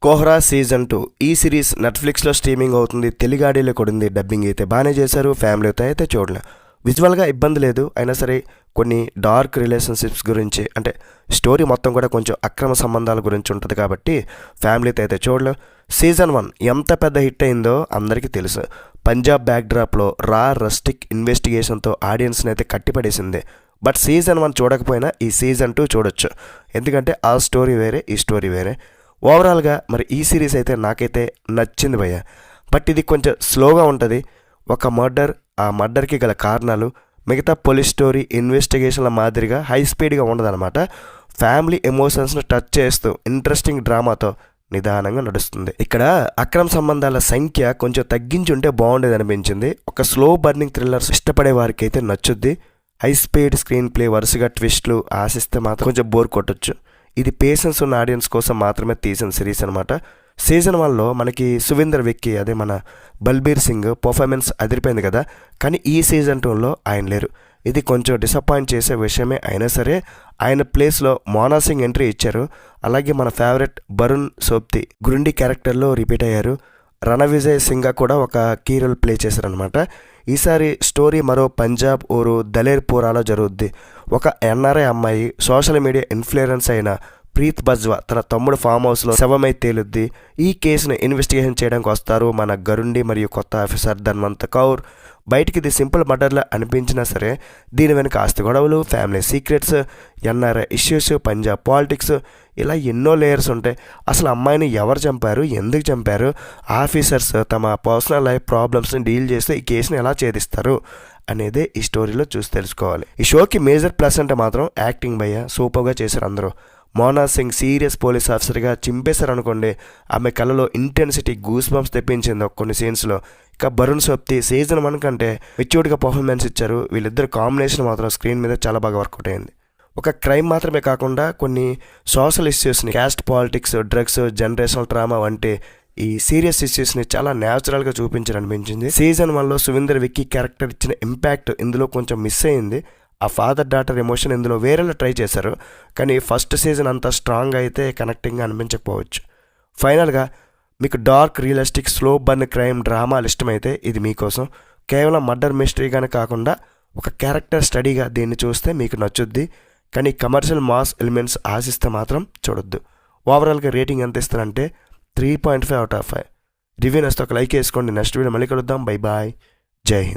కోహ్రా season 2 ఈ series నెట్ఫ్లిక్స్లో streaming అవుతుంది. తెలుగాడిలో కూడా ఉంది. డబ్బింగ్ అయితే బాగానే చేశారు. ఫ్యామిలీతో అయితే చూడలే. విజువల్గా ఇబ్బంది లేదు. అయినా సరే కొన్ని డార్క్ రిలేషన్షిప్స్ గురించి, అంటే స్టోరీ మొత్తం కూడా కొంచెం అక్రమ సంబంధాల గురించి ఉంటుంది కాబట్టి ఫ్యామిలీతో అయితే చూడలే. సీజన్ 1 ఎంత పెద్ద హిట్ అయిందో అందరికీ తెలుసు. పంజాబ్ బ్యాక్డ్రాప్లో రస్టిక్ ఇన్వెస్టిగేషన్తో ఆడియన్స్ని అయితే కట్టిపడేసింది. బట్ సీజన్ 1 చూడకపోయినా ఈ సీజన్ 2 చూడొచ్చు. ఎందుకంటే ఆ స్టోరీ వేరే, ఈ స్టోరీ వేరే. ఓవరాల్గా మరి ఈ సిరీస్ అయితే నాకైతే నచ్చింది భయ్య. బట్ ఇది కొంచెం స్లోగా ఉంటుంది. ఒక మర్డర్, ఆ మర్డర్కి గల కారణాలు మిగతా పోలీస్ స్టోరీ ఇన్వెస్టిగేషన్ల మాదిరిగా హై స్పీడ్గా ఉండదన్నమాట. ఫ్యామిలీ ఎమోషన్స్ను టచ్ చేస్తూ ఇంట్రెస్టింగ్ డ్రామాతో నిదానంగా నడుస్తుంది. ఇక్కడ అక్రమ సంబంధాల సంఖ్య కొంచెం తగ్గించి ఉంటే బాగుండేది అనిపించింది. ఒక స్లో బర్నింగ్ థ్రిల్లర్స్ ఇష్టపడే వారికి అయితే నచ్చుద్ది. హై స్పీడ్ స్క్రీన్ ప్లే, వరుసగా ట్విస్ట్లు ఆశిస్తే మాత్రం కొంచెం బోర్ కొట్టొచ్చు. ఇది పేషెన్స్ ఉన్న ఆడియన్స్ కోసం మాత్రమే తీసిన సిరీస్ అనమాట. సీజన్ 1లో మనకి సువీందర్ విక్కీ, అదే మన బల్బీర్ సింగ్ పర్ఫార్మెన్స్ అదిరిపోయింది కదా. కానీ ఈ సీజన్ 2లో ఆయన లేరు. ఇది కొంచెం డిసప్పాయింట్ చేసే విషయమే. అయినా సరే ఆయన ప్లేస్లో మోనా సింగ్ ఎంట్రీ ఇచ్చారు. అలాగే మన ఫేవరెట్ వరుణ్ సోప్తి గురుండి క్యారెక్టర్లో రిపీట్ అయ్యారు. రణవిజయ్ సింగ్ కూడా ఒక కీ రోల్ ప్లే చేశారనమాట. ఈసారి స్టోరీ మరో పంజాబ్ ఊరు దలేర్పూరాలో జరుగుద్ది. ఒక ఎన్ఆర్ఐ అమ్మాయి సోషల్ మీడియా ఇన్ఫ్లుయెన్స్ అయిన ప్రీత్ బజ్వా తన తమ్ముడు ఫామ్ హౌస్లో శవమై తేలుద్ది. ఈ కేసును ఇన్వెస్టిగేషన్ చేయడానికి వస్తారు మన గరుండి మరియు కొత్త ఆఫీసర్ ధన్వంత్ కౌర్. బయటికి ఇది సింపుల్ మర్డర్లా అనిపించినా సరే దీని వెనుక ఆస్తి గొడవలు, family secrets, NRI issues, Punjab politics, ఇలా ఎన్నో లేయర్స్ ఉంటాయి. అసలు అమ్మాయిని ఎవరు చంపారు, ఎందుకు చంపారు, ఆఫీసర్స్ తమ పర్సనల్ లైఫ్ ప్రాబ్లమ్స్ని డీల్ చేస్తే ఈ కేసుని ఎలా ఛేదిస్తారు అనేదే ఈ స్టోరీలో చూసి తెలుసుకోవాలి. ఈ షోకి మేజర్ ప్లస్ అంటే మాత్రం యాక్టింగ్ భయ్య సూపర్గా చేశారు అందరూ. మోనా సింగ్ సీరియస్ పోలీస్ ఆఫీసర్గా చింపేశారు అనుకోండి. ఆమె కళ్ళలో ఇంటెన్సిటీ, గూస్ బంప్స్ తెప్పించింది కొన్ని సీన్స్లో. ఇక వరుణ్ సోప్తి సీజన్ 1 కంటే మెచ్యూర్డ్గా పర్ఫార్మెన్స్ ఇచ్చారు. వీళ్ళిద్దరు కాంబినేషన్ మాత్రం స్క్రీన్ మీద చాలా బాగా వర్కౌట్ అయింది. ఒక క్రైమ్ మాత్రమే కాకుండా కొన్ని సోషల్ ఇష్యూస్ని, caste politics, drugs, generational trauma వంటి ఈ సీరియస్ ఇష్యూస్ని చాలా న్యాచురల్గా చూపించారు అనిపించింది. సీజన్ 1లో సువీందర్ విక్కీ క్యారెక్టర్ ఇచ్చిన ఇంపాక్ట్ ఇందులో కొంచెం మిస్ అయింది. ఆ ఫాదర్ డాటర్ ఎమోషన్ ఇందులో వేరేలా ట్రై చేశారు. కానీ ఫస్ట్ సీజన్ అంత స్ట్రాంగ్ అయితే కనెక్టింగ్గా అనిపించకపోవచ్చు. ఫైనల్గా మీకు dark, realistic, slow burn crime డ్రామాలు ఇష్టమైతే ఇది మీకోసం. కేవలం మర్డర్ మిస్టరీగానే కాకుండా ఒక క్యారెక్టర్ స్టడీగా దీన్ని చూస్తే మీకు నచ్చుద్ది. కానీ కమర్షియల్ మాస్ ఎలిమెంట్స్ ఆశిస్తే మాత్రం చూడొద్దు. ఓవరాల్గా రేటింగ్ ఎంత ఇస్తారంటే 3.5 out of 5. రివ్యూ నచ్చితే ఒక లైక్ వేసుకోండి. నెక్స్ట్ వీడియో మళ్ళీ కలుద్దాం. Bye bye. జై హింద్.